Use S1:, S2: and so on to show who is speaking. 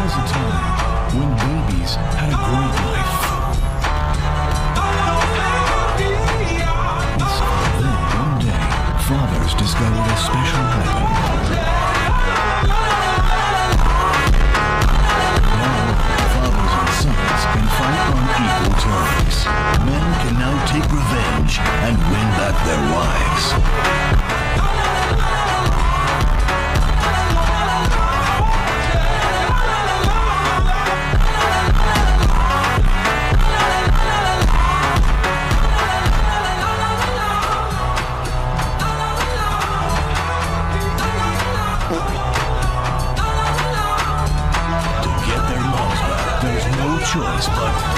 S1: was a time when babies had a great life. Then one day, fathers discovered a special weapon. Now, fathers and sons can fight on equal terms. Men can now take revenge and win back their wives. To get their moms back, there's no choice but